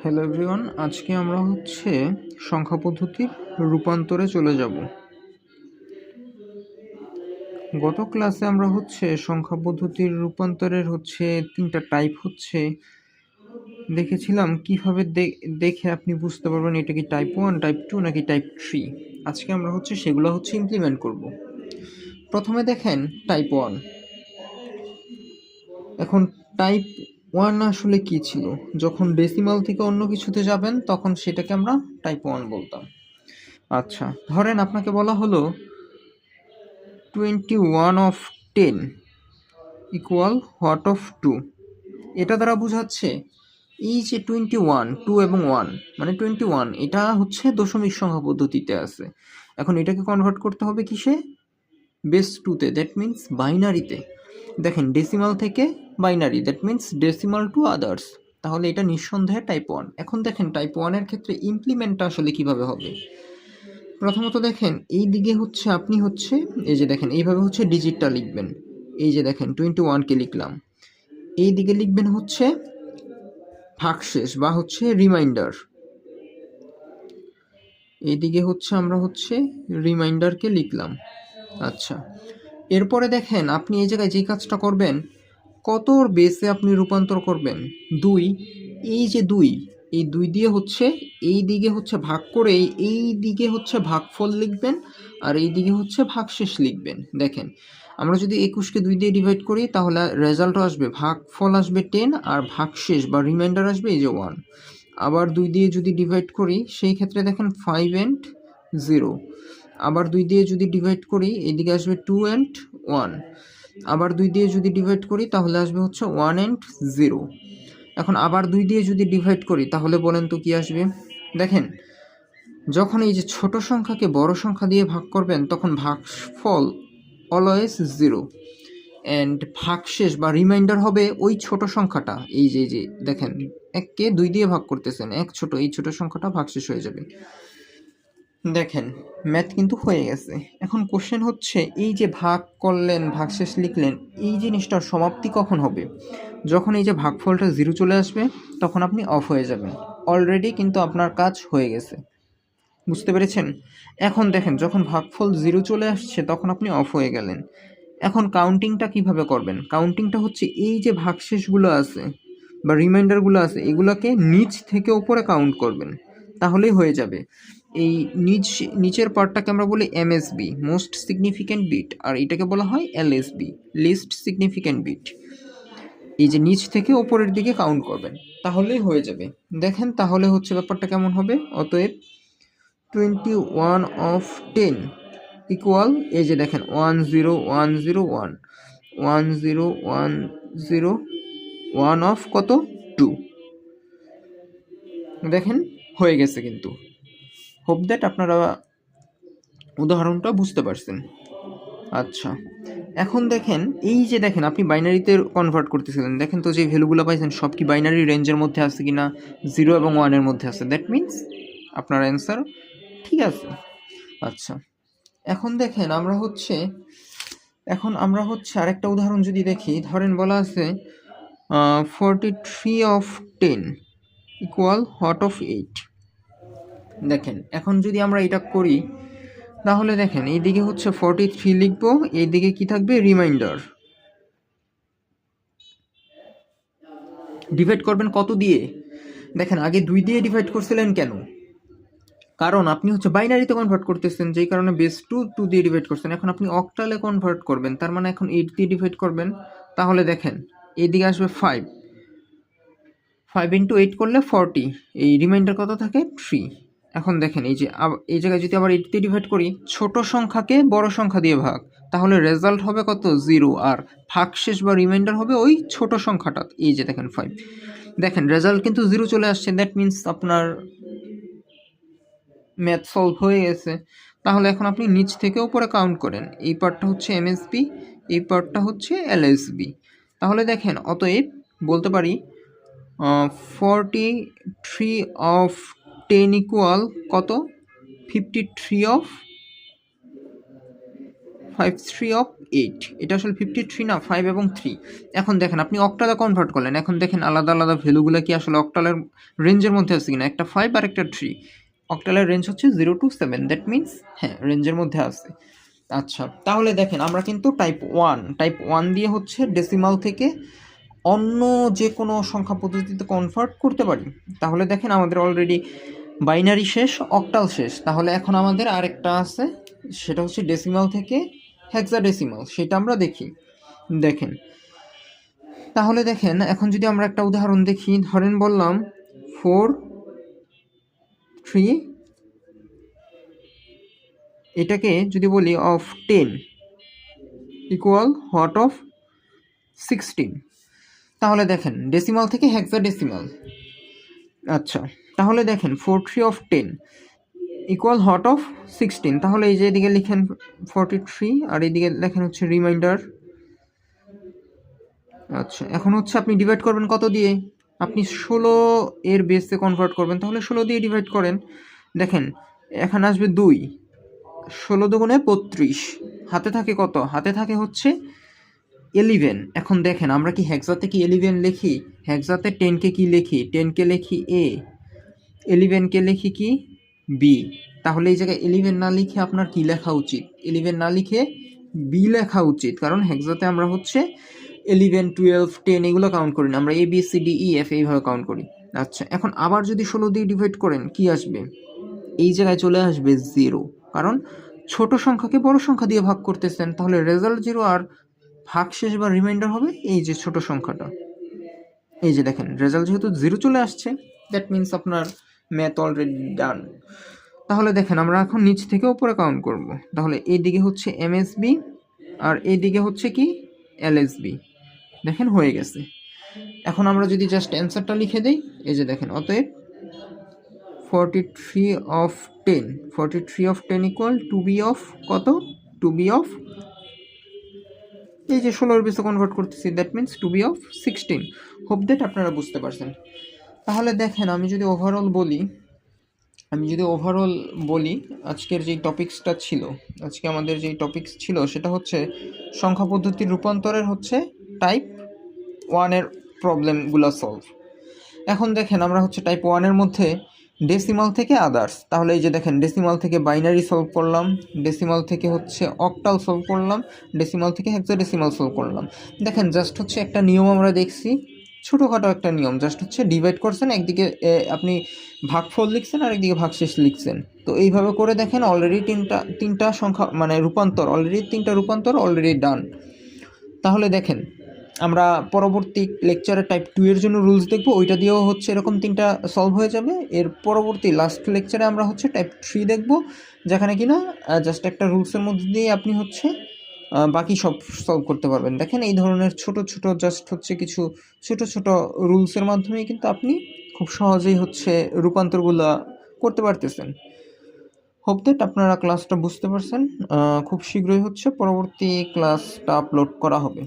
Hello everyone, আজকে আমরা সংখ্যা পদ্ধতির রূপান্তরে চলে যাব। গত ক্লাসে আমরা সংখ্যা পদ্ধতির রূপান্তরের তিনটা টাইপ দেখেছিলাম। কিভাবে দেখে আপনি বুঝতে পারবেন এটা কি টাইপ 1, টাইপ 2 নাকি টাইপ 3। আজকে আমরা সেগুলো ইমপ্লিমেন্ট করব। প্রথমে দেখেন টাইপ 1। এখন টাইপ 1 আসলে কি ছিল? যখন ডেসিমাল থেকে অন্য কিছুতে যাবেন তখন সেটাকে আমরা টাইপ 1 বলতাম। আচ্ছা, ধরেন আপনাকে বলা হলো 21 of 10 ইকুয়াল হোয়াট অফ 2। এটা দ্বারা বোঝাচ্ছে এই যে 21, 2 এবং 1 মানে 21, এটা দশমিক সংখ্যা পদ্ধতিতে আছে। এখন এটাকে কনভার্ট করতে হবে কিসে? বেস 2-তে, দ্যাট মিন্স বাইনারিতে। দেখেন ডেসিমাল থেকে binary, that means decimal to others. তাহলে এটা নিঃসন্দেহে টাইপ 1। এখন দেখেন টাইপ 1 এর ক্ষেত্রে ইমপ্লিমেন্টটা আসলে কিভাবে হবে। প্রথমত দেখেন এই দিকে আপনি এই যে দেখেন এইভাবে ডিজিটটা লিখবেন। এই যে দেখেন 21কে লিখলাম, এই দিকে লিখবেন ভাগশেষ বা রিমাইন্ডার। এইদিকে আমরা রিমাইন্ডারকে লিখলাম। আচ্ছা, এরপরে দেখেন আপনি এই জায়গায় যে কাজটা করবেন, কতর বেসে আপনি রূপান্তর করবেন? 2। এই যে 2, এই 2 দিয়ে এই দিকে ভাগ করে এই দিকে ভাগফল লিখবেন, আর এই দিকে ভাগশেষ লিখবেন। দেখেন আমরা যদি 21কে 2 দিয়ে ডিভাইড করি তাহলে রেজাল্ট আসবে, ভাগফল আসবে 10 আর ভাগশেষ বা রিমাইন্ডার আসবে এই যে 1। আবার 2 দিয়ে যদি ডিভাইড করি সেই ক্ষেত্রে দেখেন 5 and 0। আবার 2 দিয়ে যদি ডিভাইড করি এইদিকে আসবে 2 and 1। আবার 2 দিয়ে যদি ডিভাইড করি তাহলে আসবে 1 and 0। এখন আবার 2 দিয়ে যদি ডিভাইড করি তাহলে বলেন তো কি আসবে? দেখেন যখন এই যে ছোট সংখ্যাকে বড় সংখ্যা দিয়ে ভাগ করবেন তখন ভাগফল অলওয়েজ 0 অ্যান্ড ভাগশেষ বা রিমাইন্ডার হবে ওই ছোট সংখ্যাটা। এই যে দেখেন 1কে 2 দিয়ে ভাগ করতেছেন, এক ছোট, এই ছোট সংখ্যাটা ভাগশেষ হয়ে যাবে। দেখেন ম্যাথ কিন্তু হয়ে গেছে। এখন কোশ্চেন এই যে ভাগ করলেন, ভাগশেষ লিখলেন, এই জিনিসটার সমাপ্তি কখন হবে? যখন এই যে ভাগফলটা 0 চলে আসবে তখন আপনি অফ হয়ে যাবেন। অলরেডি কিন্তু আপনার কাজ হয়ে গেছে, বুঝতে পেরেছেন? এখন দেখেন যখন ভাগফল 0 চলে আসছে তখন আপনি অফ হয়ে গেলেন। এখন কাউন্টিংটা কিভাবে করবেন? কাউন্টিংটা এই যে ভাগশেষগুলো আছে বা রিমাইন্ডারগুলো আছে এগুলোকে নিচ থেকে উপরে কাউন্ট করবেন, তাহলেই হয়ে যাবে। এই নিচের পার্টটাকে আমরা বলি এমএসবি, মোস্ট সিগনিফিক্যান্ট বিট, আর এটাকে বলা হয় এলএসবি, লিস্ট সিগনিফিক্যান্ট বিট। এই যে নিচ থেকে উপরের দিকে কাউন্ট করবেন, তাহলেই হয়ে যাবে। দেখেন তাহলে ব্যাপারটা কেমন হবে। অতএব 21 of 10 ইকুয়াল এই যে দেখেন 10101 10101 অফ কত? 2। দেখেন হয়ে গেছে কিন্তু। হোপ দ্যাট আপনারা উদাহরণটা বুঝতে পারছেন। আচ্ছা, এখন দেখেন এই যে দেখেন আপনি বাইনারিতে কনভার্ট করতেছিলেন, দেখেন তো যে ভ্যালুগুলো পাইছেন সব কি বাইনারি রেঞ্জের মধ্যে আছে কিনা? 0 এবং 1-এর মধ্যে আছে, দ্যাট মিন্স আপনার অ্যান্সার ঠিক আছে। আচ্ছা, এখন দেখেন আমরা আরেকটা উদাহরণ যদি দেখি, ধরেন বলা আছে 43 of 10 ইকুয়াল হোয়াট অফ 8। দেখেন এখন যদি আমরা এটা করি তাহলে দেখেন এইদিকে 43 লিখবো, এইদিকে কি থাকবে? রিমাইন্ডার। ডিভাইড করবেন কত দিয়ে? দেখেন আগে 2 দিয়ে ডিভাইড করছিলেন কেন? কারণ আপনি বাইনারিতে কনভার্ট করতেছেন, যেই কারণে বেস 2 দিয়ে ডিভাইড করছেন। এখন আপনি অক্টালে কনভার্ট করবেন, তার মানে এখন 8 দিয়ে ডিভাইড করবেন। তাহলে দেখেন এইদিকে আসবে 5 ইন্টু 8 করলে 40, এই রিমাইন্ডার কত থাকে? 3। এখন দেখেন এই যে এই জায়গায় যদি আবার 8 দিয়ে ডিভাইড করি, ছোট সংখ্যাকে বড় সংখ্যা দিয়ে ভাগ, তাহলে রেজাল্ট হবে কত? 0, আর ভাগশেষ বা রিমাইন্ডার হবে ওই ছোট সংখ্যাটা। এই যে দেখেন 5, দেখেন রেজাল্ট কিন্তু 0 চলে আসছে, দ্যাট মিন্স আপনার ম্যাথ সলভ হয়ে গেছে। তাহলে এখন আপনি নিচ থেকে উপরে কাউন্ট করেন, এই পার্টটা এমএসবি, এই পার্টটা এলএসবি। তাহলে দেখেন অতএব বলতে পারি 43 of 10 ইকুয়াল কত? 53 of 5/3 এটা আসলে 53 না, 5 এবং 3। এখন দেখেন আপনি অক্টালে কনভার্ট করলেন, এখন দেখেন আলাদা আলাদা ভ্যালুগুলো কি আসলে অক্টালের রেঞ্জের মধ্যে আছে কিনা। একটা 5 আর একটা 3, অক্টালের রেঞ্জ হচ্ছে 0 to 7, দ্যাট মিনস হ্যাঁ রেঞ্জের মধ্যে আছে। আচ্ছা, তাহলে দেখেন আমরা কিন্তু টাইপ ওয়ান দিয়ে হচ্ছে ডেসিমাল থেকে অন্য যে কোনো সংখ্যা পদ্ধতিতে কনভার্ট করতে পারি। তাহলে দেখেন আমাদের অলরেডি বাইনারি শেষ, অক্টাল শেষ, তাহলে এখন আমাদের আরেকটা আছে, সেটা হচ্ছে ডেসিমাল থেকে হেক্সাডেসিমাল, সেটা আমরা দেখি। দেখেন তাহলে দেখেন এখন যদি আমরা একটা উদাহরণ দেখি, ধরেন বললাম 4 3, এটাকে যদি বলি অফ 10 ইকুয়াল হোয়াট অফ 16, তাহলে দেখেন ডেসিমাল থেকে হেক্সাডেসিমাল। আচ্ছা, তাহলে দেখেন 4/3 ইকুয়াল হট অফ 16, তাহলে এই যে এদিকে লিখেন 43 আর এইদিকে লেখেন হচ্ছে রিমাইন্ডার। আচ্ছা, এখন হচ্ছে আপনি ডিভাইড করবেন কত দিয়ে, আপনি 16 এর বেসে কনভার্ট করবেন, তাহলে 16 দিয়ে ডিভাইড করেন। দেখেন এখানে আসবে 2, 16 দুগুণে 32, হাতে থাকে কত, হাতে থাকে হচ্ছে 11। এখন দেখেন আমরা কি হেক্সাতে কি 11 লিখি, হেক্সাতে 10কে কি লিখি, 10কে লিখি এ, 11কে লিখি কি বি। তাহলে এই জায়গায় 11 না লিখে আপনার কি লেখা উচিত, 11 না লিখে বি লেখা উচিত, কারণ হেক্সাতে আমরা হচ্ছে 11 12 10 এগুলো কাউন্ট করি না, আমরা A B C D E F এইভাবে কাউন্ট করি। আচ্ছা, এখন আবার যদি 16 দিয়ে ডিভাইড করেন কি আসবে, এই জায়গায় চলে আসবে 0, কারণ ছোট সংখ্যাকে বড় সংখ্যা দিয়ে ভাগ করতেছেন, তাহলে রেজাল্ট 0 আর ভাগশেষ বা রিমাইন্ডার হবে এই যে ছোট সংখ্যাটা। এই যে দেখেন রেজাল্ট যেহেতু 0 চলে আসছে, দ্যাট মিনস আপনার ম্যাথ অলরেডি ডান। তাহলে দেখেন আমরা এখন নিচ থেকে উপরে কাউন্ট করব, তাহলে এইদিকে হচ্ছে এমএসবি আর এইদিকে হচ্ছে কি এলএসবি, দেখেন হয়ে গেছে। এখন আমরা যদি জাস্ট অ্যান্সারটা লিখে দেই, এই যে দেখেন অতএব 43/10 ইকুয়াল টু বি অফ কত, টু বি অফ এই যে 16 বেসে কনভার্ট করতেছি, that means to B of 16। Hope that আপনারা বুঝতে পারছেন। তাহলে দেখেন আমি যদি ওভারঅল বলি আজকের যেই টপিক্সটা ছিল, আজকে আমাদের যেই টপিক্স ছিল সেটা হচ্ছে সংখ্যা পদ্ধতির রূপান্তরের হচ্ছে টাইপ ওয়ানের প্রবলেমগুলো সলভ। এখন দেখেন আমরা হচ্ছে টাইপ ওয়ানের মধ্যে ডেসিমাল থেকে আদার্স, তাহলে এই যে দেখেন ডেসিমাল থেকে বাইনারি সলভ করলাম, ডেসিমাল থেকে হচ্ছে অক্টাল সলভ করলাম, ডেসিমাল থেকে হেক্সাডেসিমাল সলভ করলাম। দেখেন জাস্ট হচ্ছে একটা নিয়ম আমরা দেখছি, ছোটোখাটো একটা নিয়ম, জাস্ট হচ্ছে ডিভাইড করছেন, একদিকে আপনি ভাগফল লিখছেন আর একদিকে ভাগশেষ লিখছেন। তো এইভাবে করে দেখেন অলরেডি তিনটা সংখ্যা মানে তিনটা রূপান্তর অলরেডি ডান। তাহলে দেখেন আমরা পরবর্তী লেকচারে টাইপ 2 এর জন্য রুলস দেখব, ওইটা দিয়েও হচ্ছে এরকম 3টা সলভ হয়ে যাবে। এর পরবর্তী লাস্ট লেকচারে আমরা হচ্ছে টাইপ 3 দেখব, যেখানে কিনা জাস্ট একটা রুলসের মধ্যে দিয়ে আপনি হচ্ছে বাকি সব সলভ করতে পারবেন। দেখেন এই ধরনের ছোট ছোট জাস্ট হচ্ছে কিছু ছোট ছোট রুলসের মাধ্যমে কিন্তু আপনি খুব সহজেই হচ্ছে রূপান্তরগুলো করতে পারতেছেন। হোপ দ্যাট আপনারা ক্লাসটা বুঝতে পারছেন। খুব শীঘ্রই হচ্ছে পরবর্তী ক্লাসটা আপলোড করা হবে।